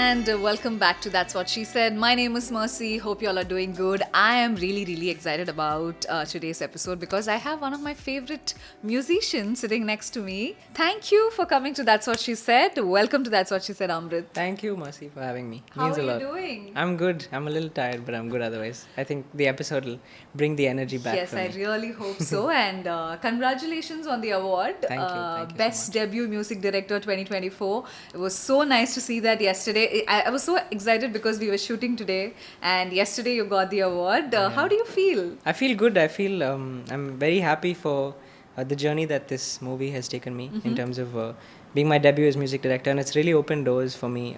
and welcome back to That's What She Said. My name is Mercy. Hope you all are doing good. I am really excited about today's episode because I have one of my favorite musicians sitting next to me. Thank you for coming to That's What She Said. Welcome to That's What She Said, Amrit. Thank you, Mercy, for having me. How Means are a you lot. doing? I'm good. I'm a little tired, but I'm good otherwise. I think the episode will bring the energy back Yes, for I me. really hope so. And congratulations on the award. Thank you. Thank you so Best much. Debut Music Director 2024. It was so nice to see that yesterday. I was so excited because we were shooting today, and yesterday you got the award. How do you feel? I feel good. I feel I'm very happy for the journey that this movie has taken me in terms of being my debut as music director, and it's really opened doors for me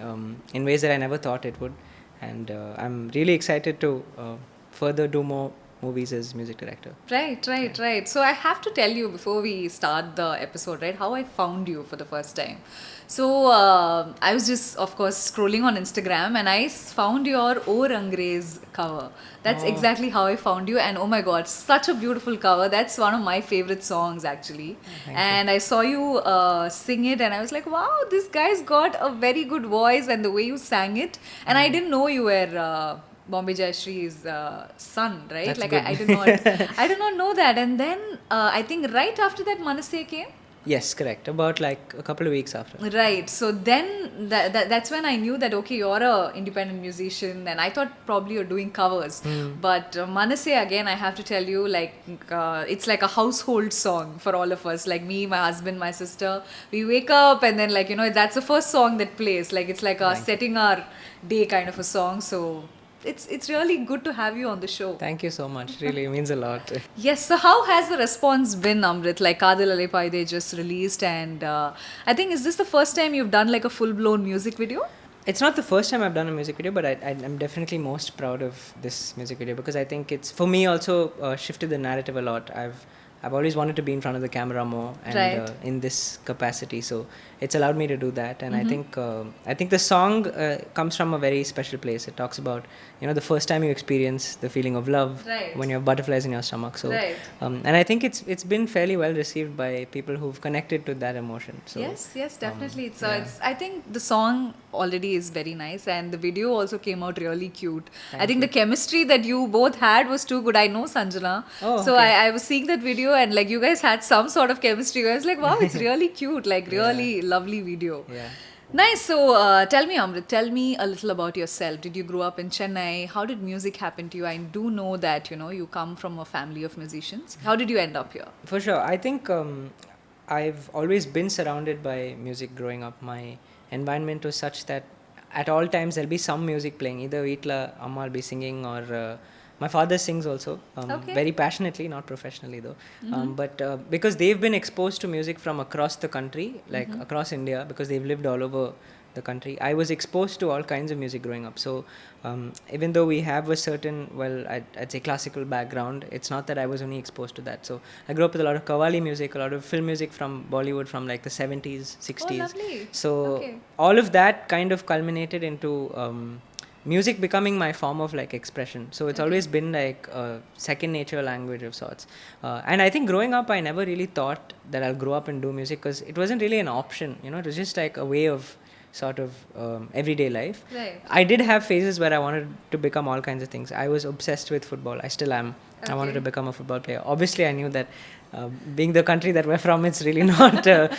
in ways that I never thought it would. And I'm really excited to further do more movies as music director. Right. So I have to tell you before we start the episode, right, how I found you for the first time. So I was just, of course, scrolling on Instagram and I found your O Rangre's cover. That's exactly how I found you. And oh my God, such a beautiful cover. That's one of my favorite songs, actually. And I saw you sing it and I was like, wow, this guy's got a very good voice and the way you sang it. And I didn't know you were Bombay Jayashree's son, right? That's like good. I did not, I did not know that. And then I think right after that, Manase came. Yes, correct. About like a couple of weeks after. Right. So then that's when I knew that okay, you're a independent musician, and I thought probably you're doing covers. But Manase, again, I have to tell you, like it's like a household song for all of us. Like me, my husband, my sister, we wake up and then that's the first song that plays. Like it's like a setting our day kind of a song. So it's really good to have you on the show. Thank you so much. Really, it means a lot. Yes, so how has the response been, Amrit? Like Kadil Alepai, they just released, and I think, is this the first time you've done like a full blown music video? It's not the first time I've done a music video, but I'm definitely most proud of this music video because I think it's, for me, also shifted the narrative a lot. I've always wanted to be in front of the camera more and Right. in this capacity, so it's allowed me to do that. And I think the song comes from a very special place. It talks about the first time you experience the feeling of love Right. when you have butterflies in your stomach. So Right. and I think it's been fairly well received by people who've connected to that emotion. So Yes, definitely. yeah. It's. I think the song already is very nice, and the video also came out really cute. I think the chemistry that you both had was too good. I know Sanjana, Oh, so okay. I was seeing that video, and like you guys had some sort of chemistry. I was like, wow, it's really cute. Like really lovely video. Yeah. Nice. So tell me, Amrit, tell me a little about yourself. Did you grow up in Chennai? How did music happen to you? I do know that you come from a family of musicians. How did you end up here? For sure. I think I've always been surrounded by music growing up. My environment was such that at all times there'll be some music playing. Either Veetla, Amma will be singing, or my father sings also. Okay. Very passionately, not professionally though. But because they've been exposed to music from across the country, like across India, because they've lived all over the country, I was exposed to all kinds of music growing up. So even though we have a certain, I'd say classical background, it's not that I was only exposed to that. So I grew up with a lot of Qawwali music, a lot of film music from Bollywood from like the 70s, 60s. Oh, lovely. So Okay. all of that kind of culminated into music becoming my form of like expression. So it's always been like a second nature language of sorts. And I think growing up, I never really thought that I'll grow up and do music because it wasn't really an option. It was just like a way of sort of everyday life. Right. I did have phases where I wanted to become all kinds of things. I was obsessed with football. I still am. I wanted to become a football player. Obviously, I knew that being the country that we're from, it's really not a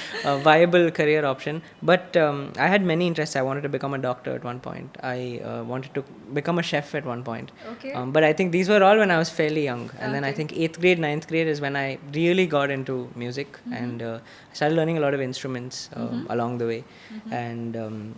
viable career option. But I had many interests. I wanted to become a doctor at one point. I wanted to become a chef at one point. Okay. But I think these were all when I was fairly young. And then I Okay. think 8th grade, 9th grade is when I really got into music. And I started learning a lot of instruments along the way. And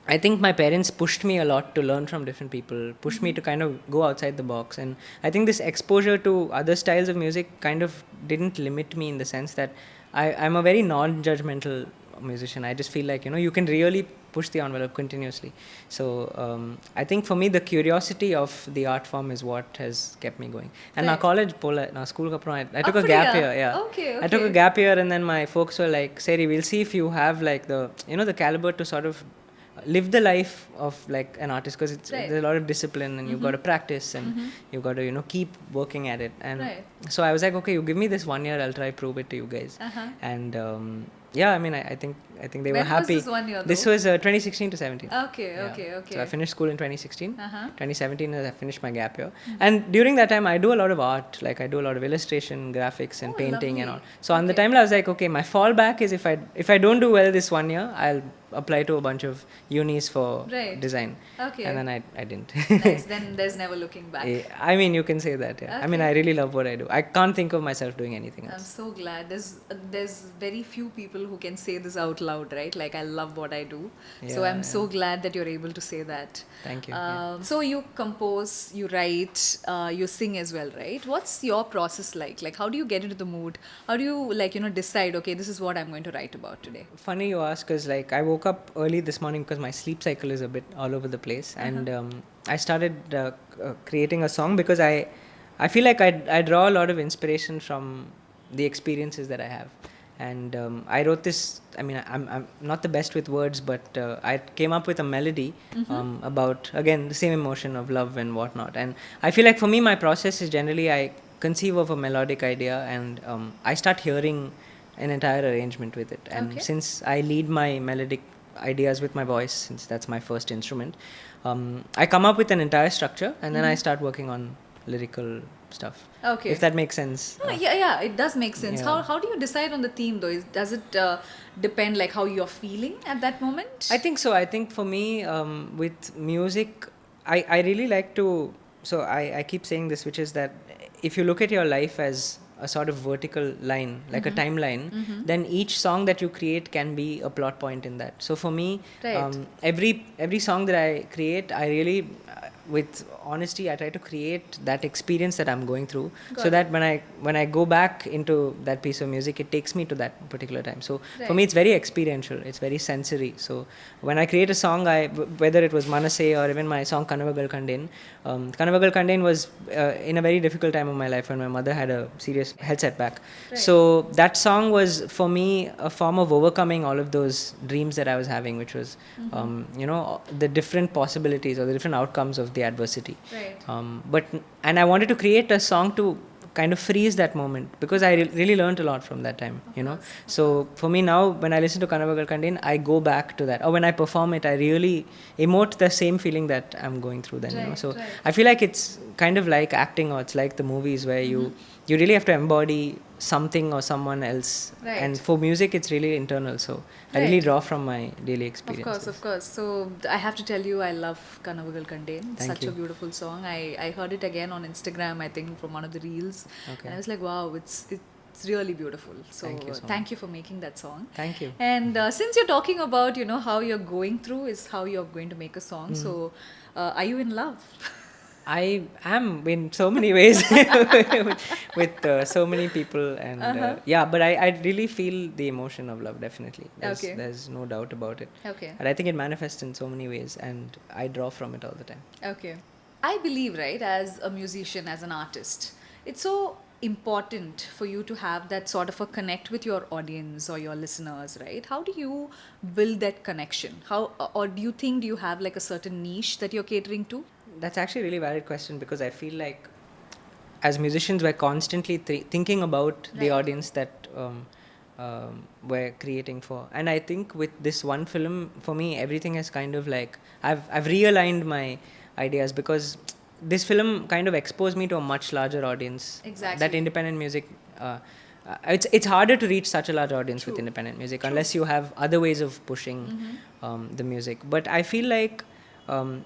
I think my parents pushed me a lot to learn from different people, pushed me to kind of go outside the box. And I think this exposure to other styles of music kind of didn't limit me in the sense that I'm a very non-judgmental musician. I just feel like, you can really push the envelope continuously. So I think for me, the curiosity of the art form is what has kept me going. And now college, now school, I took a gap year. Yeah. Okay. I took a gap year, and then my folks were like, Seri, we'll see if you have like the caliber to sort of live the life of like an artist, because Right. there's a lot of discipline and you've got to practice and you've got to keep working at it. And Right. so I was like, okay, you give me this 1 year, I'll try prove it to you guys. And yeah, I mean, I think they were When was happy. this 1 year, This though? was 2016 to 17. Okay, Yeah. okay, okay. So I finished school in 2016. Uh-huh. 2017 I finished my gap year. And during that time I do a lot of art. Like I do a lot of illustration, graphics and Oh, painting and all. lovely. So on the Okay. time I was like, okay, my fallback is if I don't do well this 1 year, I'll apply to a bunch of unis for Right. design. Okay. And then I didn't. Nice. Then there's never looking back. I mean, you can say that. Yeah. I mean, Okay. I really love what I do. I can't think of myself doing anything I'm else. so glad. There's very few people who can say this out loud, right? Like, I love what I do. So Yeah, I'm so glad that you're able to say that. Thank you. So you compose, you write, you sing as well, right? What's your process like? Like, how do you get into the mood? How do you decide? Okay, this is what I'm going to write about today. Funny you ask, because like I woke up early this morning because my sleep cycle is a bit all over the place. And I started creating a song because I feel like I draw a lot of inspiration from the experiences that I have. And I wrote this. I mean, I'm not the best with words, but I came up with a melody about, again, the same emotion of love and whatnot. And I feel like for me, my process is generally I conceive of a melodic idea and I start hearing an entire arrangement with it. And Okay. since I lead my melodic ideas with my voice, since that's my first instrument, I come up with an entire structure and then I start working on lyrical stuff. Okay. If that makes sense. Oh, yeah, it does make sense. Yeah. How do you decide on the theme though? Does it depend like how you're feeling at that moment? I think so. I think for me, with music, I really like to. So I keep saying this, which is that if you look at your life as a sort of vertical line, like a timeline, then each song that you create can be a plot point in that. So for me, Right. every song that I create, I really, with honesty, I try to create that experience that I'm going through, so that when I go back into that piece of music, it takes me to that particular time. So for me, it's very experiential. It's very sensory. So when I create a song, whether it was Manase or even my song Kanavagal Kandin, Kanavagal Kandin was in a very difficult time of my life when my mother had a serious health setback. So that song was for me a form of overcoming all of those dreams that I was having, which was the different possibilities or the different outcomes of the adversity. Right. And I wanted to create a song to kind of freeze that moment, because I really learned a lot from that time, So for me now, when I listen to Kanavagal Kandin, I go back to that. Or when I perform it, I really emote the same feeling that I'm going through then, So I feel like it's kind of like acting, or it's like the movies where you really have to embody something or someone else. Right. And for music, it's really internal. So I really draw from my daily experiences. Of course. So I have to tell you, I love Kanavagal Kandin. Thank Such you. a beautiful song. I heard it again on Instagram, I think, from one of the reels. Okay. And I was like, wow, it's really beautiful. So Thank you so thank you for making that song. Thank you. And since you're talking about, how you're going through is how you're going to make a song. So are you in love? I am in so many ways with so many people, and but I really feel the emotion of love, definitely. There's no doubt about it. Okay. And I think it manifests in so many ways, and I draw from it all the time. Okay. I believe, right, as a musician, as an artist, it's so important for you to have that sort of a connect with your audience or your listeners, right? How do you build that connection? Or do you think you have like a certain niche that you're catering to? That's actually a really valid question, because I feel like as musicians, we're constantly thinking about the audience that we're creating for. And I think with this one film, for me, everything has kind of like, I've realigned my ideas, because this film kind of exposed me to a much larger audience. Exactly. That independent music, it's harder to reach such a large audience with independent music unless you have other ways of pushing the music. But I feel like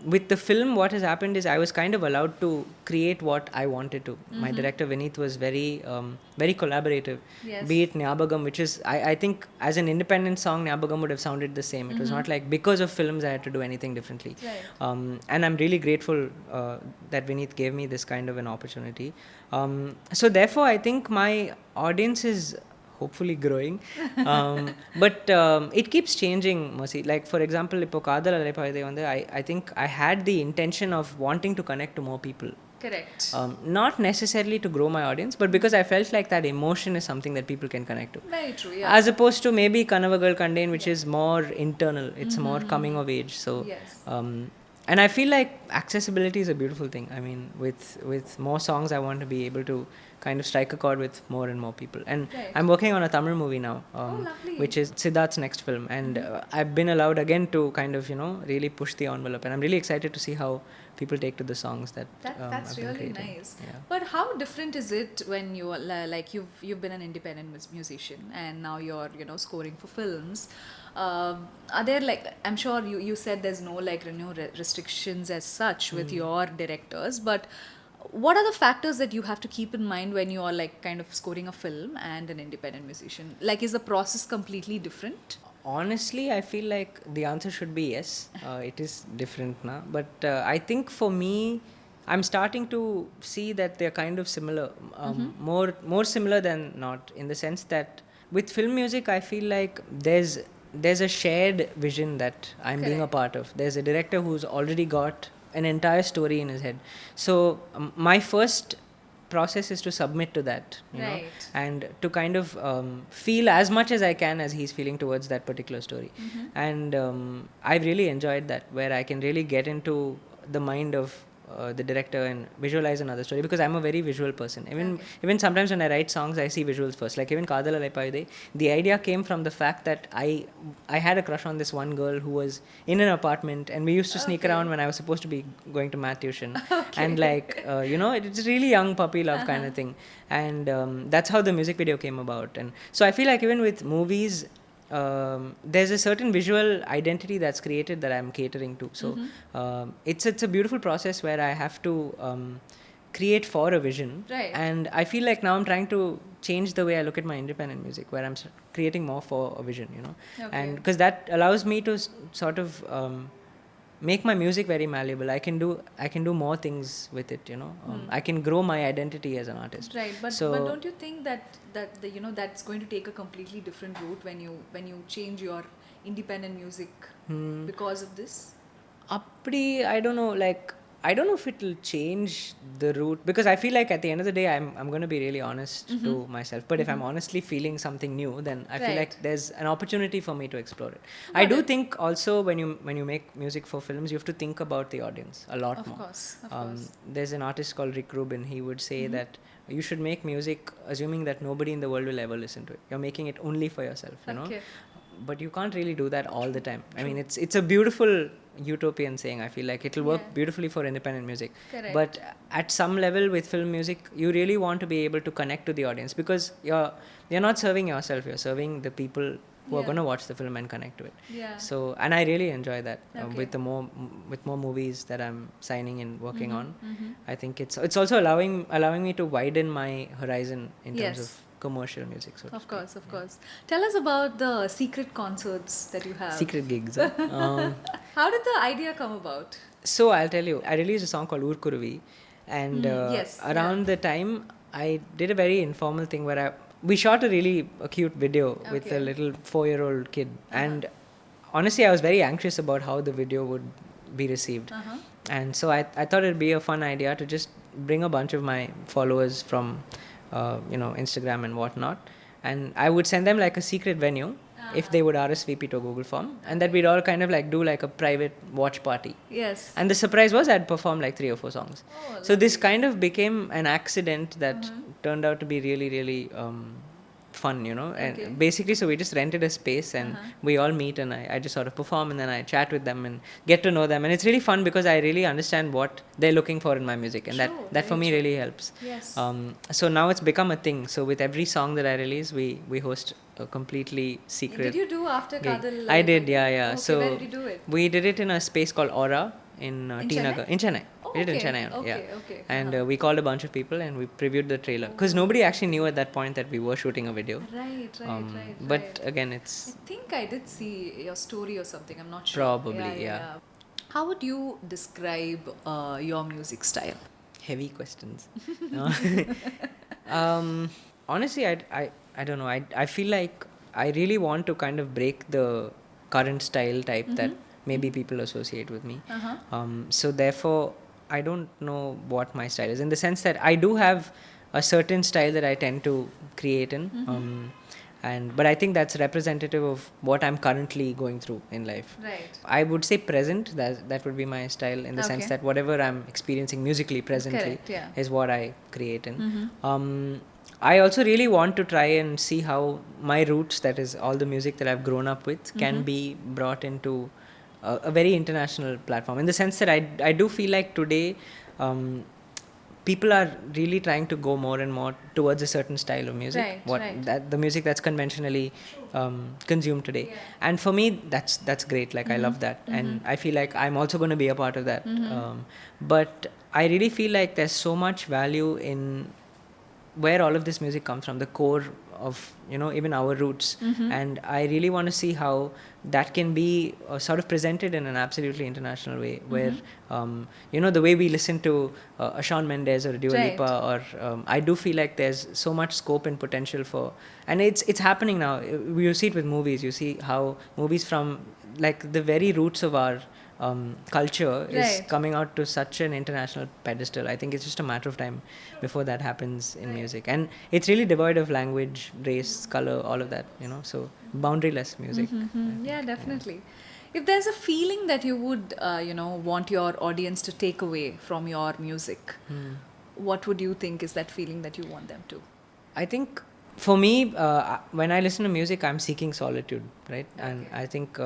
with the film, what has happened is I was kind of allowed to create what I wanted to. My director Vineet was very collaborative. Yes. Be it Nyabagam, which is, I think as an independent song, Nyabagam would have sounded the same. It was not like because of films I had to do anything differently. Right. And I'm really grateful that Vineet gave me this kind of an opportunity. So therefore, I think my audience is hopefully growing, but it keeps changing, Mercy. Like for example, ipo Kadal Alaipaide, I think I had the intention of wanting to connect to more people Correct. Not necessarily to grow my audience, but because I felt like that emotion is something that people can connect to. Very true, yeah. As opposed to maybe Kanavagal Kandain, which is more internal, it's more coming of age. So, Yes. and I feel like accessibility is a beautiful thing. I mean, with more songs, I want to be able to kind of strike a chord with more and more people. And Right. I'm working on a Tamil movie now, Lovely. which is Siddharth's next film. And I've been allowed again to kind of, really push the envelope. And I'm really excited to see how people take to the songs that That's I've been really creating. nice. Yeah. But how different is it when you are like you've been an independent musician and now you're scoring for films? Are there like, I'm sure you said there's no like restrictions as such with your directors, but what are the factors that you have to keep in mind when you are like kind of scoring a film and an independent musician? Like, is the process completely different? Honestly, I feel like the answer should be yes. It is different now, but I think for me, I'm starting to see that they're kind of similar, more similar than not, in the sense that with film music, I feel like there's a shared vision that I'm being a Correct. part of. There's a director who's already got an entire story in his head. So my first process is to submit to that, Right. and to kind of feel as much as I can as he's feeling towards that particular story. And I've really enjoyed that, where I can really get into the mind of the director and visualize another story, because I'm a very visual person. Even sometimes when I write songs, I see visuals first. Like even Kadala Lepaide, the idea came from the fact that I had a crush on this one girl who was in an apartment, and we used to sneak around when I was supposed to be going to math tuition. And like it's a really young puppy love kind of thing. And that's how the music video came about. And so I feel like even with movies, there's a certain visual identity that's created that I'm catering to. So it's a beautiful process where I have to create for a vision. Right. And I feel like now I'm trying to change the way I look at my independent music, where I'm creating more for a vision, Okay. and because that allows me to sort of make my music very malleable. I can do more things with it, I can grow my identity as an artist. Right, but So- but don't you think that that's going to take a completely different route when you change your independent music because of this? Appdi, I don't know, like I don't know if it will change the route, because I feel like at the end of the day I'm going to be really honest to myself. But if I'm honestly feeling something new, then I feel Right. like there's an opportunity for me to explore it. I do think also when you make music for films, you have to think about the audience a lot Of more. course, of course. There's an artist called Rick Rubin. He would say that you should make music assuming that nobody in the world will ever listen to it. You're making it only for yourself, Okay. but you can't really do that all the time. I mean, it's a beautiful utopian saying. I feel like it'll work beautifully for independent music. Correct. But at some level with film music, you really want to be able to connect to the audience, because you're not serving yourself, you're serving the people who are Yeah. going to watch the film and connect to it. Yeah. So, and I really enjoy that Okay. with more movies that I'm signing and working on. I think it's also allowing me to widen my horizon in terms Yes. of commercial music. So to Of speak. course, of course. Tell us about the secret concerts that you have. Secret gigs. Huh? How did the idea come about? So I'll tell you, I released a song called Urkuruvi, and yes, around the time I did a very informal thing where we shot a cute video with Okay. a little 4-year-old kid, and honestly I was very anxious about how the video would be received. And so I thought it'd be a fun idea to just bring a bunch of my followers from Instagram and whatnot, and I would send them like a secret venue if they would RSVP to a Google form, and that we'd all kind of like do like a private watch party. Yes. And the surprise was I'd perform like 3 or 4 songs. Oh, So this kind of became an accident that turned out to be really, really fun, Okay. and basically so we just rented a space and we all meet, and I just sort of perform, and then I chat with them and get to know them, and it's really fun because I really understand what they're looking for in my music, and True, that for very me true. really helps. Yes. So now it's become a thing. So with every song that I release, we host a completely secret Did you do After gig. Kadal? I did, yeah. Okay, So where did you do it? we did it in a space called Aura in In T Chennai? Nagar. In Chennai. Oh, We did it in okay, Chennai, okay, yeah. okay. And we called a bunch of people and we previewed the trailer, because nobody actually knew at that point that we were shooting a video. Right. But again, it's I think I did see your story or something. I'm not sure. Probably, yeah. How would you describe your music style? heavy questions. No. Honestly, I don't know. I feel like I really want to kind of break the current style type that maybe people associate with me. So therefore, I don't know what my style is, in the sense that I do have a certain style that I tend to create in. But I think that's representative of what I'm currently going through in life. Right. I would say present, that would be my style, in the sense Okay. that whatever I'm experiencing musically presently Correct, yeah. is what I create in. I also really want to try and see how my roots, that is all the music that I've grown up with, can be brought into a very international platform, in the sense that I do feel like today people are really trying to go more and more towards a certain style of music, Right. that the music that's conventionally consumed today. Yeah. And for me, that's great. Like, I love that, and I feel like I'm also going to be a part of that. But I really feel like there's so much value in where all of this music comes from, the core of, even our roots. And I really want to see how that can be sort of presented in an absolutely international way, where the way we listen to a Shawn Mendes or a Dua Right. Lipa, or I do feel like there's so much scope and potential for, and it's happening now. You see it with movies. You see how movies from, like, the very roots of our culture is Right. coming out to such an international pedestal. I think it's just a matter of time before that happens in music, and it's really devoid of language, race, color, all of that. So boundaryless music. I think, Yeah, definitely. If there's a feeling that you would, want your audience to take away from your music, what would you think is that feeling that you want them to? I think for me, when I listen to music, I'm seeking solitude, right? And Okay. I think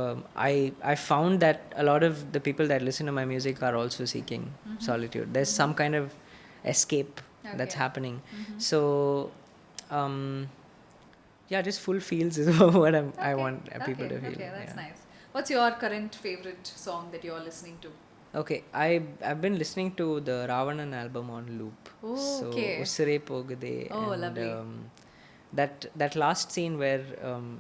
I found that a lot of the people that listen to my music are also seeking solitude. There's some kind of escape that's Okay. happening. So, yeah, just full feels is what I want people to feel. Okay, that's Yeah. nice. What's your current favorite song that you're listening to? Okay, I've been listening to the Ravanan album on loop. Oh, So okay. Ussare Pogade, Oh, and lovely. that last scene where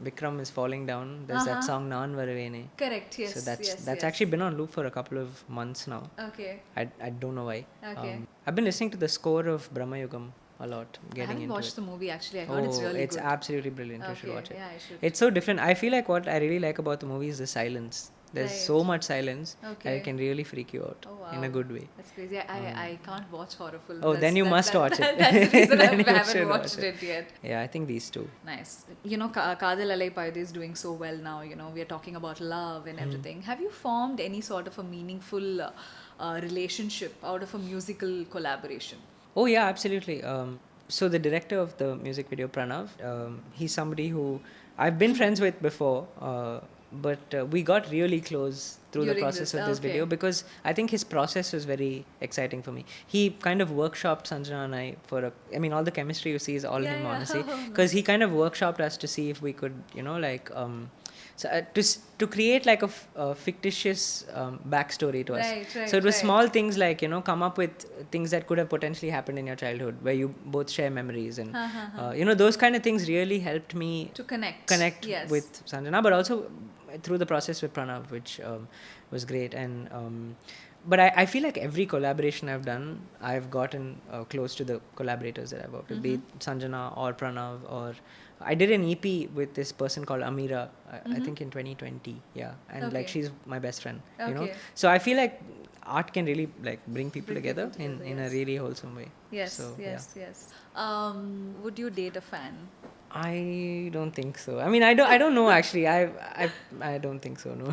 Vikram is falling down. There's that Uh-huh. song Naan Varavene. Correct, yes, So that's yes. actually been on loop for a couple of months now. Okay. I don't know why. Okay. I've been listening to the score of Brahma Yugam a lot, I getting haven't into watched it. the movie actually. I heard it's really It's good. absolutely brilliant. You should Okay, watch it. yeah, I should. It's so different. I feel like what I really like about the movie is the silence. There's so Right. much silence that Okay. it can really freak you out Oh, wow. in a good way. That's crazy. I can't watch horror films. Oh, then you must watch it. That's the reason Then I you haven't should watched watch it yet. Yeah, I think these two. Nice. Kadal Alai Paide is doing so well now. We are talking about love and everything. Have you formed any sort of a meaningful relationship out of a musical collaboration? Oh yeah, absolutely. So the director of the music video, Pranav, he's somebody who I've been friends with before, but we got really close through the During process this, of this okay. video, because I think his process was very exciting for me. He kind of workshopped Sanjana and I all the chemistry you see is all Yeah, him, yeah. honestly, Oh, because he kind of workshopped us to see if we could, to create like a fictitious backstory to us. Right, So it was right. small things like, come up with things that could have potentially happened in your childhood, where you both share memories, and those kind of things really helped me To connect. Yes. with Sanjana, but also through the process with Pranav, which was great. And but I feel like every collaboration I've done, I've gotten close to the collaborators that I've worked with, be it Sanjana or Pranav, or I did an EP with this person called Amira, I think in 2020, yeah, and Okay. like she's my best friend, Okay. So I feel like art can really like bring people Bring together, people together, in a yes. really wholesome way. Yes, So, yes, yes. Would you date a fan? I don't think so. I don't know actually. I don't think so. No.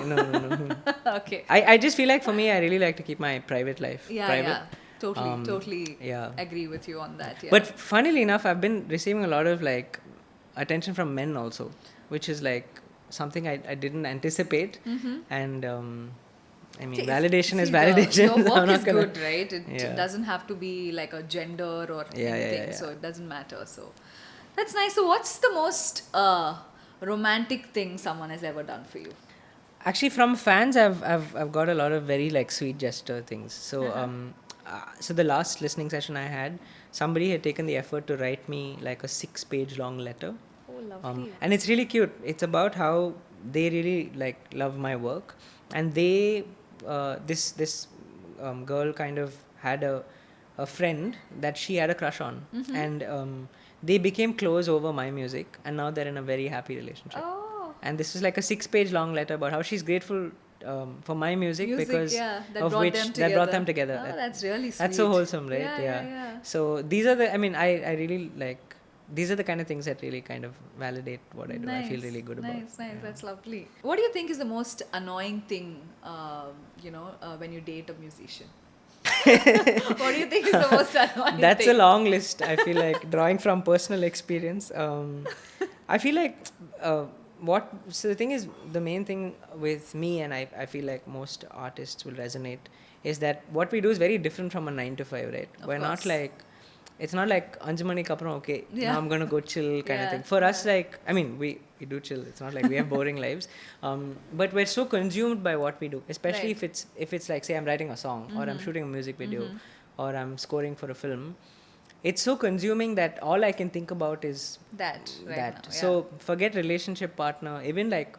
No. Okay. I just feel like for me, I really like to keep my private life private. Yeah. Totally Yeah. agree with you on that. Yeah. But funnily enough, I've been receiving a lot of like attention from men also, which is like something I didn't anticipate. And See, validation is see, validation. Your I'm work not is gonna- good, right? It Yeah. doesn't have to be like a gender or Yeah, anything, yeah. so it doesn't matter. So that's nice. So, what's the most romantic thing someone has ever done for you? Actually, from fans, I've got a lot of very like sweet gesture things. So so the last listening session I had, somebody had taken the effort to write me like a 6-page long letter. Oh, lovely. And it's really cute. It's about how they really like love my work, and they this girl kind of had a friend that she had a crush on, and they became close over my music, and now they're in a very happy relationship. Oh. And this is like a 6-page long letter about how she's grateful for my music, because yeah, that of brought which them that brought together. them together. Oh, that's really sweet. That's so wholesome, right? Yeah. So these are the, I mean, I really like, these are the kind of things that really kind of validate what I do. I feel really good about. Nice. That's lovely. What do you think is the most annoying thing, when you date a musician? What do you think is the most annoying That's thing? a long list. I feel like drawing from personal experience. I feel like so the thing is, the main thing with me, and I feel like most artists will resonate, is that what we do is very different from a 9 to 5, right? Of We're not course. like, it's not like Anjumani kapram, okay, Yeah. now I'm gonna go chill kind of Yeah, thing. For us, yeah. like, I mean, we do chill. It's not like we have boring lives, but we're so consumed by what we do, especially Right. if it's like, say, I'm writing a song, or I'm shooting a music video, or I'm scoring for a film. It's so consuming that all I can think about is That right that. now. Yeah. So forget relationship partner, even like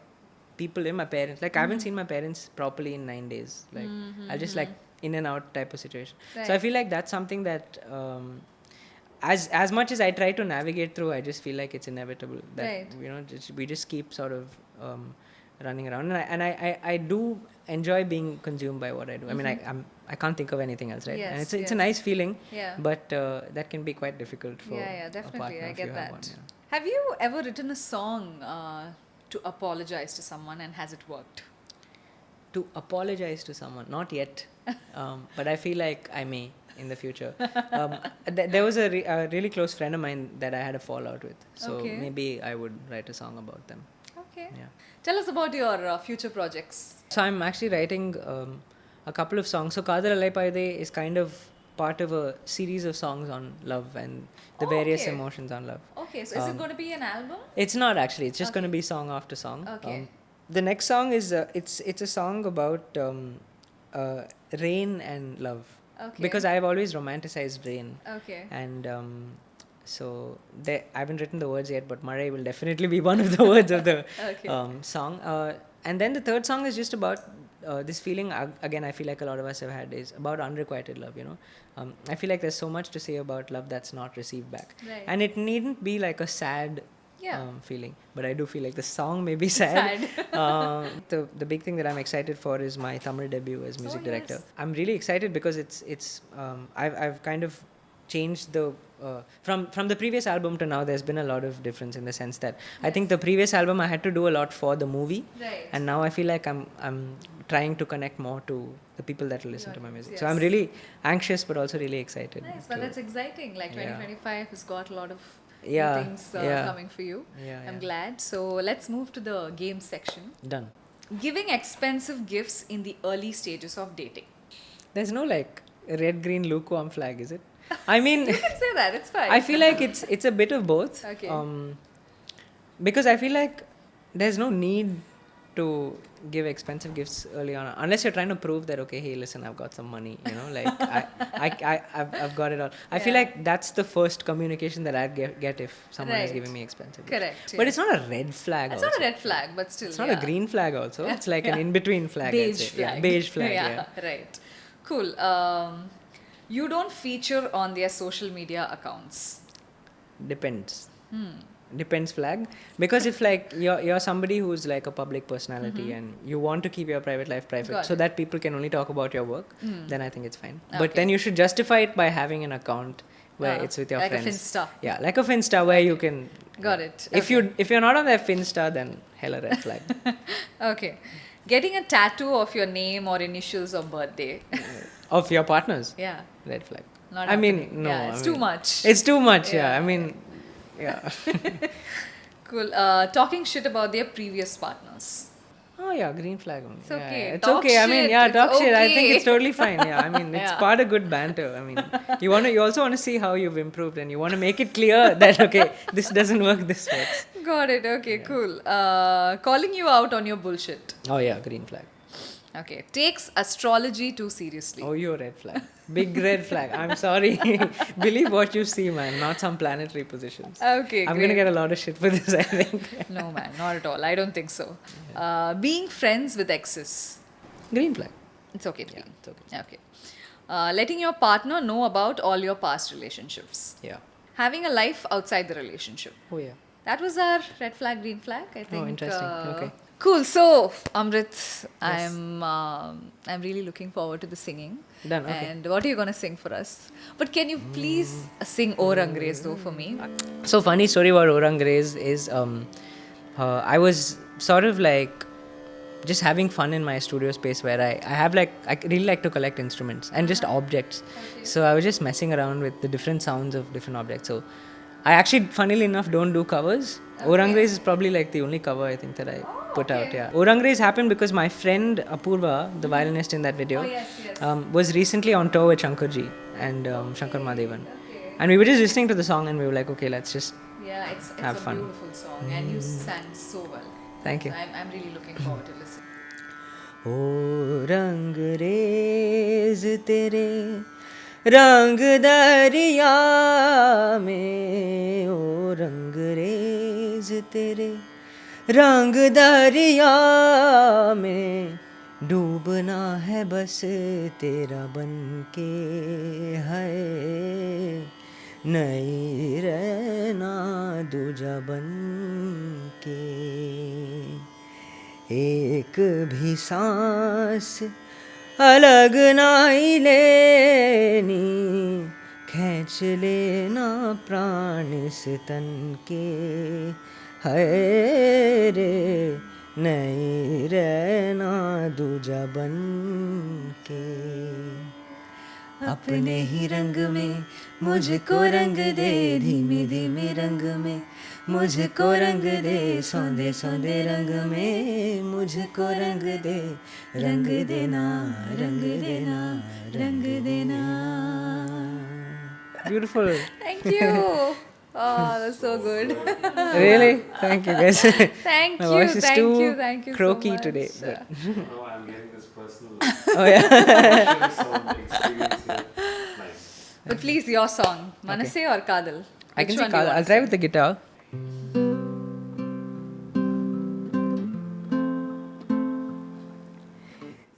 people in my parents. Like I haven't seen my parents properly in 9 days. Like I'll just like in and out type of situation. So I Right. feel like that's something that as much as I try to navigate through, I just feel like it's inevitable that Right. we just keep sort of running around, and I do enjoy being consumed by what I do. I mean, I can't think of anything else, right? And Yes, it's a yes. nice feeling, Yeah. but that can be quite difficult for Yeah, a definitely. partner I if you get have that. one. Yeah. Have you ever written a song to apologize to someone, and has it worked? To apologize to someone, not yet, but I feel like I may in the future. There was a really close friend of mine that I had a fallout with, so Okay. maybe I would write a song about them. Okay. Yeah. Tell us about your future projects. So I'm actually writing a couple of songs. So Kadar Alai Paide is kind of part of a series of songs on love and the various Okay. emotions on love. Okay, so is it going to be an album? It's not actually. It's just going to Okay. be song after song. Okay. The next song is it's a song about uh, rain and love. Okay. Because I've always romanticized rain, Okay. and so I haven't written the words yet, but Murray will definitely be one of the words of the Okay. song. And then the third song is just about this feeling. Again, I feel like a lot of us have had, is about unrequited love. I feel like there's so much to say about love that's not received back, Right. and it needn't be like a sad Yeah. feeling, but I do feel like the song may be sad. The big thing that I'm excited for is my Tamil debut as music director. Yes. I'm really excited because it's I've kind of changed the from the previous album to now. There's been a lot of difference in the sense that I think the previous album I had to do a lot for the movie, Right. and now I feel like I'm trying to connect more to the people that will listen to my music. So I'm Yes. really anxious, but also really excited. Nice, but that's exciting. Like Yeah. 2025 has got a lot of Yeah, new things yeah. coming for you. Yeah, I'm yeah. glad. So let's move to the game section. Done. Giving expensive gifts in the early stages of dating. There's no like red, green, lukewarm flag, is it? I mean, You can say that. It's fine. I feel like it's a bit of both. Okay. Because I feel like there's no need to give expensive gifts early on, unless you're trying to prove that, okay, hey, listen, I've got some money, like I've got it all. I feel Yeah. like that's the first communication that I'd get if someone is Right. giving me expensive gifts. Correct, But yeah. it's not a red flag. It's also. not a red flag, but still. It's not yeah. a green flag also. It's like an in-between flag. I'd Beige say. flag. Yeah, beige flag. Yeah. Right. Cool. You don't feature on their social media accounts. Depends. Depends flag, because if like you're somebody who's like a public personality and you want to keep your private life private Got so it. that people can only talk about your work, then I think it's fine. But Okay. then you should justify it by having an account where it's with your like friends. a Finsta. Yeah, like a Finsta where you can. Got it. If you're not on their Finsta, then hella red flag. Okay. Getting a tattoo of your name or initials or birthday. Of your partners, Yeah. red flag. Not I mean, happening. no. Yeah, it's I too mean, much. It's too much. Yeah. Yeah. I mean, yeah. Cool. Talking shit about their previous partners. Oh yeah, green flag only. It's Yeah, okay. yeah. It's Talk okay. I mean, shit. yeah, It's talk shit. I think okay. it's totally fine. Yeah, I mean, it's Yeah. part of good banter. I mean, you also want to see how you've improved, and you want to make it clear that okay, this doesn't work, this works. Got it. Okay, cool. Calling you out on your bullshit. Oh yeah, green flag. Okay. Takes astrology too seriously. Oh, you're red flag. Big red flag. I'm sorry. Believe what you see, man. Not some planetary positions. Okay, I'm great. gonna get a lot of shit for this, I think. No, man, not at all. I don't think so. Being friends with exes. Green flag. It's okay to Yeah, be. it's okay. Okay. Letting your partner know about all your past relationships. Yeah. Having a life outside the relationship. Oh yeah. That was our red flag, green flag, I think. Oh, interesting. Okay. Cool. So, Amrit, Yes. I'm really looking forward to the singing. Done. Okay. And what are you gonna sing for us? But can you please sing O Rangreez though for me? So funny story about Orang Graze is I was sort of like just having fun in my studio space where I have like I really like to collect instruments and just objects. So I was just messing around with the different sounds of different objects. So I actually, funnily enough, don't do covers. Orang Graze is probably like the only cover I think that I put out. Yeah, Orang Graze happened because my friend Apurva, the violinist in that video, was recently on tour with Shankarji and Shankar Mahadevan. And we were just listening to the song and we were like, okay, let's just Yeah, it's have a fun. beautiful song and you sang so well. Thank you. So I'm really looking forward to listening. ओ रंगरेज तेरे रंग दरिया में, ओ रंगरेज तेरे रंग दरिया में, डूबना है बस तेरा बन के है, नहीं रहना दूजा बन के, एक भी सांस अलग ना ही लेनी, खींच लेना प्राण इस तन के, है रे नहीं रहना दूजा बन के, अपने ही रंग में मुझको रंग दे, धीमे धीमे रंग में मुझको रंग दे, सौंदे सौंदे रंग में मुझको रंग दे, रंग देना रंग देना रंग देना. Beautiful. Thank you. Oh, that's so good. Really? Thank you guys. Thank My you, voice is thank too you, thank you croaky so much. today. But No, I'm getting this personal. oh yeah. Sound experience here. Nice. But please, your song, Manase or Kadal? I can Which see one do you wanna I'll try sing? with the guitar.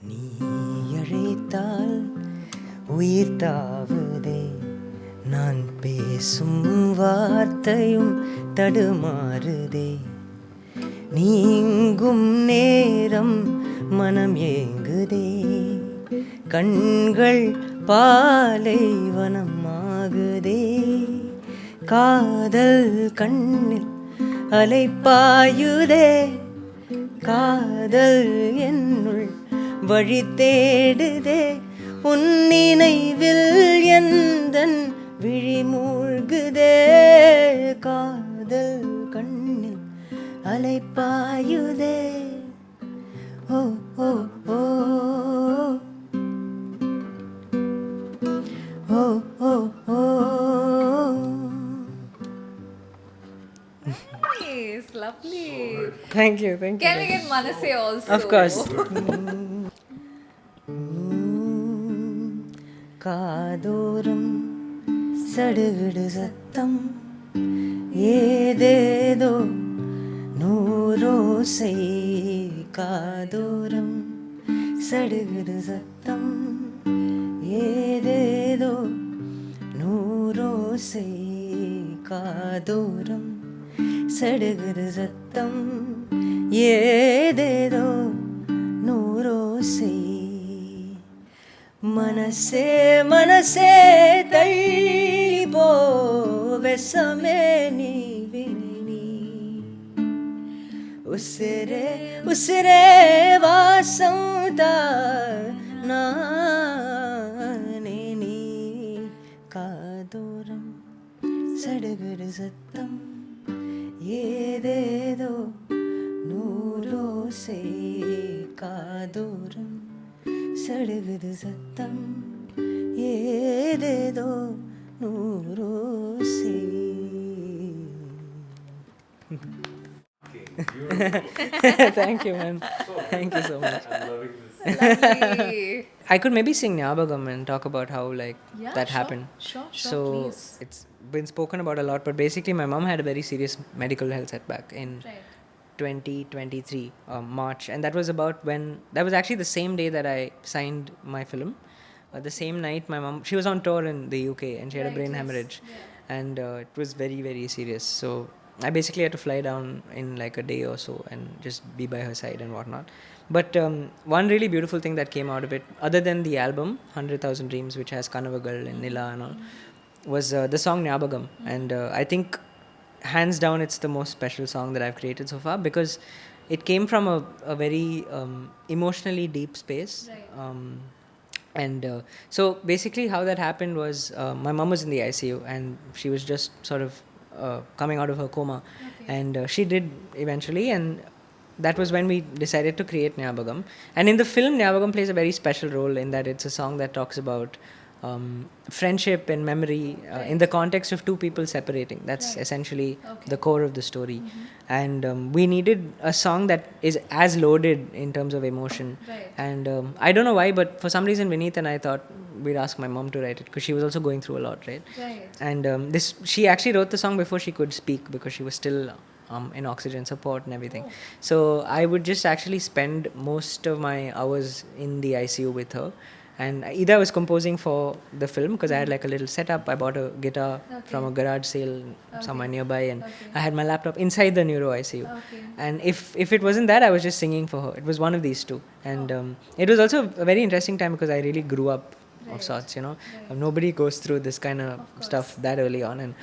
நீ அழைத்தால் உயிர் தாவுதே, நான் பேசும் வார்த்தையும் தடுமாறுதே, நீங்கும் நேரம் மனம் ஏங்குதே, கண்கள் பாலைவனம் ஆகுதே, காதல் கண்ணில் அலைப்பாயுதே, காதல் என்னுள் வழி தேடுதே, உன் நினைவில் எந்தன் விழி மூழ்குதே, காதல் கண்ணில் அலைப்பாயுதே, ஓ ஓ ஓ ஓ ஓ ஓ. Nice, lovely. Thank you, thank you. Can we get Manase also? Of course. காதோரம் சடுகுடு சத்தம், ஏதேதோ நூரோசை, காதோரம் சடுகுடு சத்தம், ஏதேதோ நூரோசை, காதோரம் சடுகுது சத்தம், ஏதேதோ நூரோசை, மனசே மனசே தள்ளி போ, வெசமே நீ வினி, உசிரே உசிரே வாசம் நானே நீ, காதோரம் சடுகுடு சத்தம், ஏதேதோ நூரோசை, காதோரம் சடுகுது சத்தம், ஏதேதோ நூரோசை. Okay, beautiful. Thank you, man. Thank you so much. I'm loving this. Lovely. I could maybe sing Nyabagam and talk about how like Yeah, that sure, happened. sure, So please. it's been spoken about a lot, but basically my mom had a very serious medical health setback in Right. 2023 March, and that was about when that was actually the same day that I signed my film. The same night my mom, she was on tour in the UK and she had a Right, brain yes, hemorrhage, and it was very very serious. So I basically had to fly down in like a day or so and just be by her side and whatnot. But one really beautiful thing that came out of it, other than the album 100,000 Dreams, which has Kanavagal and Nila and all, was the song Nyabagam. And I think hands down it's the most special song that I've created so far, because it came from a very emotionally deep space. And so basically how that happened was, my mom was in the ICU and she was just sort of coming out of her coma. And she did eventually, and that was when we decided to create Nyabagam. And in the film, Nyabagam plays a very special role in that it's a song that talks about friendship and memory in the context of two people separating. That's essentially the core of the story. And we needed a song that is as loaded in terms of emotion. And I don't know why, but for some reason Vineet and I thought we'd ask my mom to write it, because she was also going through a lot, right? And she actually wrote the song before she could speak, because she was still in oxygen support and everything. So I would just actually spend most of my hours in the ICU with her. And either I was composing for the film, because I had like a little setup. I bought a guitar from a garage sale somewhere nearby, and I had my laptop inside the neuro ICU. And if it wasn't that, I was just singing for her. It was one of these two. And it was also a very interesting time, because I really grew up of sorts, you know. Nobody goes through this kind of stuff that early on,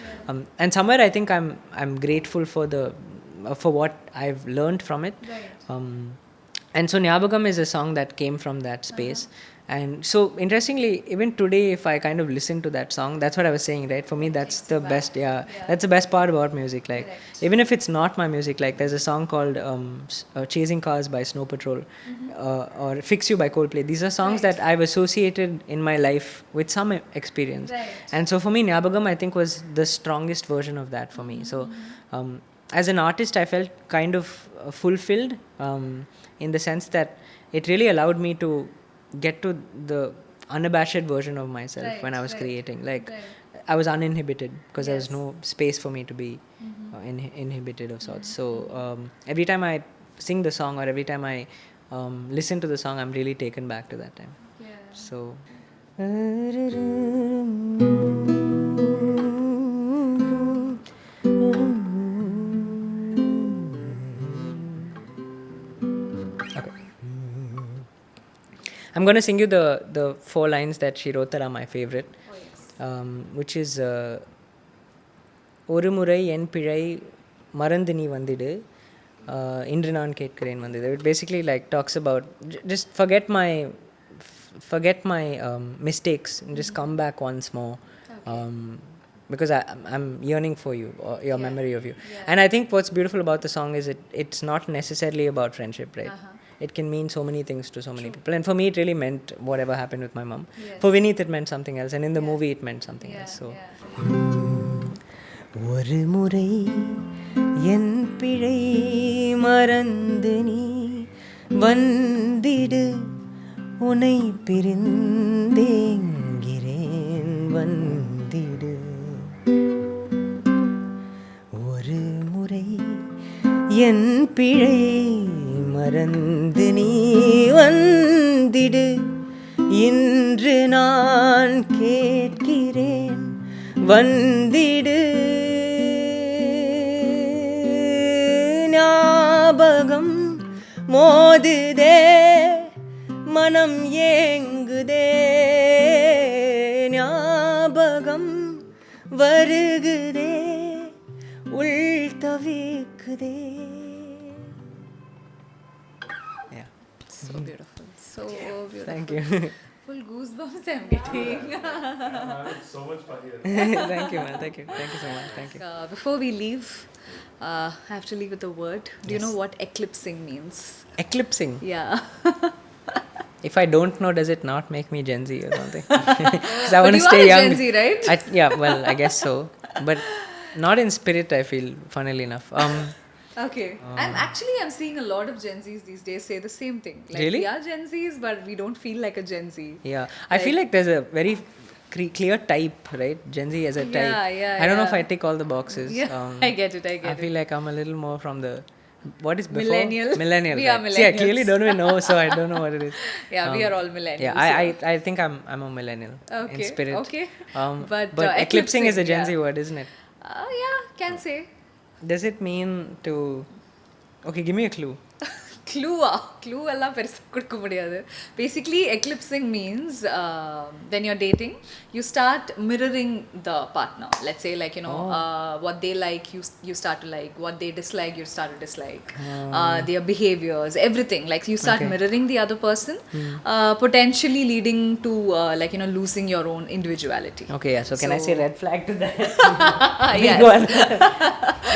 and somewhere I think I'm grateful for for what I've learned from it. And so Nyabagam is a song that came from that space. And so interestingly, even today, if I kind of listen to that song, that's what I was saying, right? For me, that's the best. That's the best part about music. Like, even if it's not my music, like there's a song called Chasing Cars by Snow Patrol, or Fix You by Coldplay. These are songs that I've associated in my life with some experience. And so for me, Nyabagam, I think, was the strongest version of that for me. So as an artist, I felt kind of fulfilled, in the sense that it really allowed me to get to the unabashed version of myself when I was creating. Like, I was uninhibited, because there was no space for me to be inhibited of sorts. So every time I sing the song, or every time I listen to the song, I'm really taken back to that time. So I'm going to sing you the 4 lines that she wrote that are my favorite, which is ஒரு முறை என் பிழை மறந்து நீ வந்திடு இன்று நான் கேட்கிறேன் வந்திடு. It basically like talks about just forget my mistakes and just come back once more, because I'm yearning for you, or your memory of you. And I think what's beautiful about the song is it's not necessarily about friendship, right? It can mean so many things to so many people. And for me, it really meant whatever happened with my mom. For Vineet, it meant something else. And in the movie, it meant something else. So. ஒரு முறை என் பிழை மறந்து நீ வந்திடு உனை பிரிந்தேங்கிறேன் வந்திடு ஒரு முறை என் பிழை மறந்து நீ வந்திடு இன்று நான் கேட்கிறேன் வந்திடு ஞாபகம் மோதுதே மனம் ஏங்குதே ஞாபகம் வருகுதே உள் தவிக்குதே. So beautiful. So beautiful. Thank you. Full goosebumps I'm getting. So much fun here. Thank you, man. Thank you. Thank you so much. Thank you. Before we leave, I have to leave with a word. Do you know what eclipsing means? Eclipsing? Yeah. If I don't know, does it not make me Gen Z or something? Because I want to you stay are young. Gen Z, right? Yeah, well, I guess so. But not in spirit, I feel, funnily enough. Okay. I'm seeing a lot of Gen Zs these days say the same thing. Like, really? We are Gen Zs, but we don't feel like a Gen Z. Yeah. I feel like there's a very clear type, right? Gen Z as a type. I don't know if I tick all the boxes. Yeah, I get it. I feel like I'm a little more from the... What is before? Millennial. Millennial. We right? are millennials. See, I clearly don't even know, so I don't know what it is. Yeah, we are all millennials. Yeah, I think I'm a millennial in spirit. Okay. But eclipsing is a Gen Z word, isn't it? Yeah, can say. does it mean to... Okay, give me a clue. Clue எல்லாம் பெருசா கொடுக்க முடியாது. Basically, eclipsing means when you're dating, you start mirroring the partner. Let's say, like, what they like, you start to like. What they dislike, you start to dislike. Their behaviors, everything. Like, you start mirroring the other person, potentially leading to, losing your own individuality. Okay, yeah. So can I say red flag to that? Yes. Go on.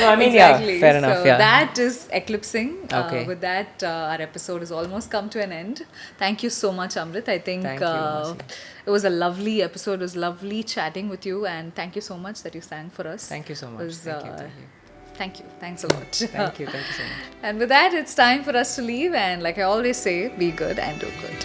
No, I mean, Exactly. yeah, fair enough. So Yeah. that is eclipsing. Okay. With that, our episode has almost come to an end. Thank you so much, Amrit. I think Thank you, Mercy. it was a lovely episode. It was lovely chatting with you, and thank you so much that you sang for us. Thank you so much. It was, Thank you. Thank you. Thank you. Thanks a lot. Thank you. Thank you so much. And with that, it's time for us to leave. And like I always say, be good and do good.